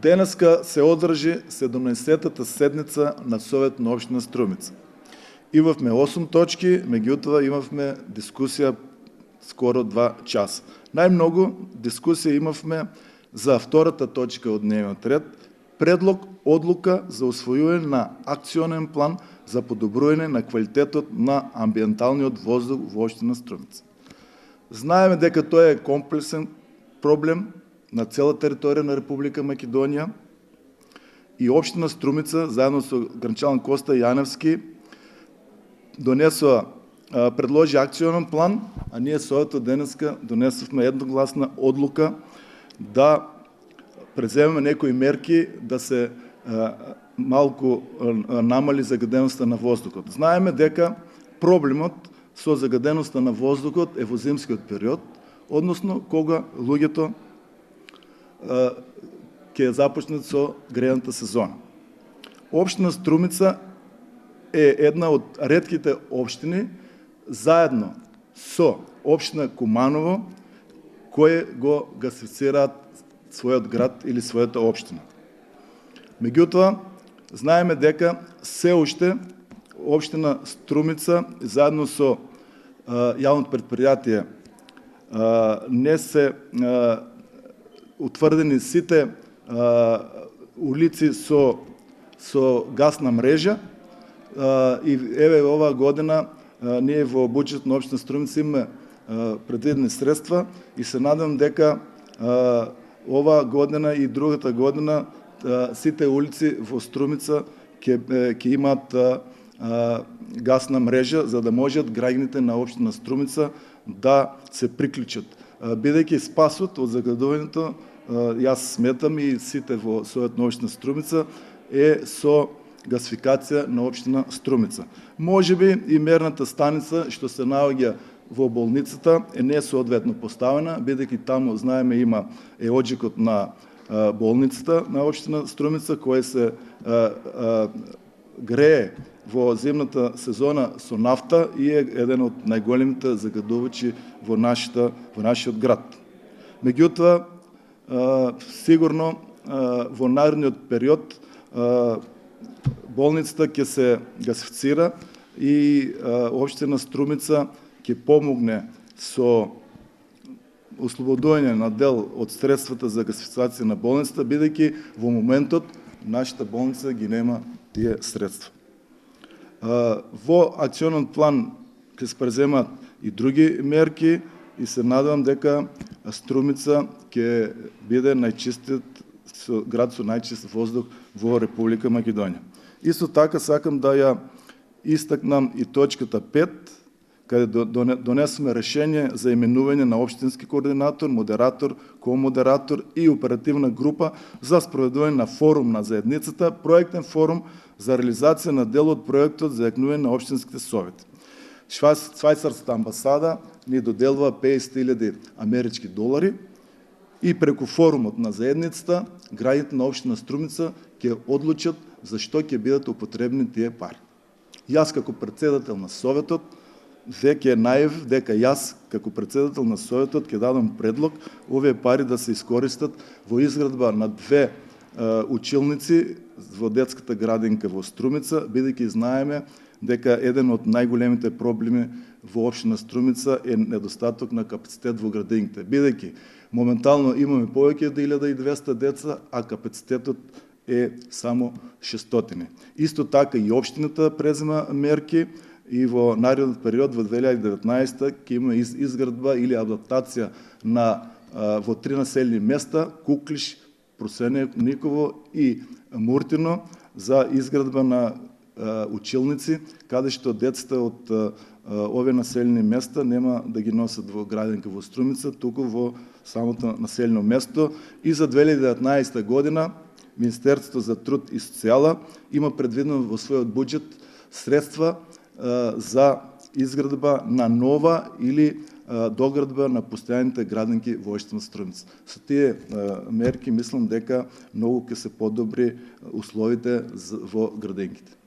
Денеска се одржи 17-та седница на Совет на община Струмица. Имахме 8 точки, меѓутоа имавме дискусија скоро 2 часа. Најмногу дискусија имавме за втората точка од дневниот ред, предлог одлука за усвојување на акционен план за подобрување на квалитетот на амбиенталниот воздух во општина Струмица. Знаеме дека тоа е комплексен проблем на цела територија на Република Македонија и општина Струмица, заедно со граничалник Коста Јаневски, предложи акционен план, а ние со овото денеска донесовме едногласна одлука да преземеме некои мерки да се малку намали загаденоста на воздухот. Знаеме дека проблемот со загаденоста на воздухот е во зимскиот период, односно кога луѓето ќе започнат со грејната сезона. Општина Струмица е една од ретките општини, заедно со општина Куманово, кои го гасифицираат својот град или својата општина. Меѓутоа, знаеме дека се уште општина Струмица, заедно со јавното предпријатие, не се утврдени сите улици со гасна мрежа, и еве оваа година ние во буџетот на општина Струмица имаме предвидени средства и се надевам дека оваа година и другата година сите улици во Струмица ќе имаат гасна мрежа, за да можат граѓаните на општина Струмица да се приклучат. Бидејќи спасот од загадувањето, јас сметам и сите во Совет на општина Струмица, е со гасификација на општина Струмица. Можеби и мерната станица што се наоѓа во болницата е несоодветно поставена, бидејќи таму, знаеме, има оџикот на болницата на општина Струмица, кој се грее во зимната сезона со нафта и е еден од најголемите загадувачи во нашиот град. Меѓутоа, сигурно во наредниот период болницата ќе се гасифицира и општина Струмица ќе помогне со ослободување на дел од средствата за гасификација на болницата, бидејќи во моментот нашата болница ги нема тие средства. Во акционен план ќе се преземат и други мерки и се надевам дека Струмица ќе биде најчистиот град со најчист воздух во Република Македонија. Исто така сакам да ја истакнам и точката 5, каде донесоме решение за именување на општински координатор, модератор, комодератор и оперативна група за спроведување на форум на заедницата, проектен форум за реализација на дел од проектот за јакнување на општинските совети. Швајцарската амбасада ни доделува 50.000 амерички долари и преку форумот на заедницата граѓаните на општина Струмица ќе одлучат за што ќе бидат употребни тие пари. Јас како председател на Советот веќе најав дека јас како председател на Советот ќе дадам предлог овие пари да се искористат во изградба на 2 училници во детската градинка во Струмица, бидејќи знаеме дека еден од најголемите проблеми во општина Струмица е недостаток на капацитет во градинките, бидејќи моментално имаме повеќе од 1200 деца, а капацитетот е само 600. Исто така и општината презема мерки и во наредниот период во 2019 ќе има изградба или адаптација во 3 населени места: Куклиш, Просениково и Муртино, за изградба на училници, каде што децата од овие населени места нема да ги носат во градинка во Струмица, туку во самото населено место. И за 2019 година Министерството за труд и социјала има предвидено во својот буџет средства за изградба на нова или доградба на постојаните градинки во општина Струмица. Со тие мерки мислам дека многу ќе се подобри условите во градинките.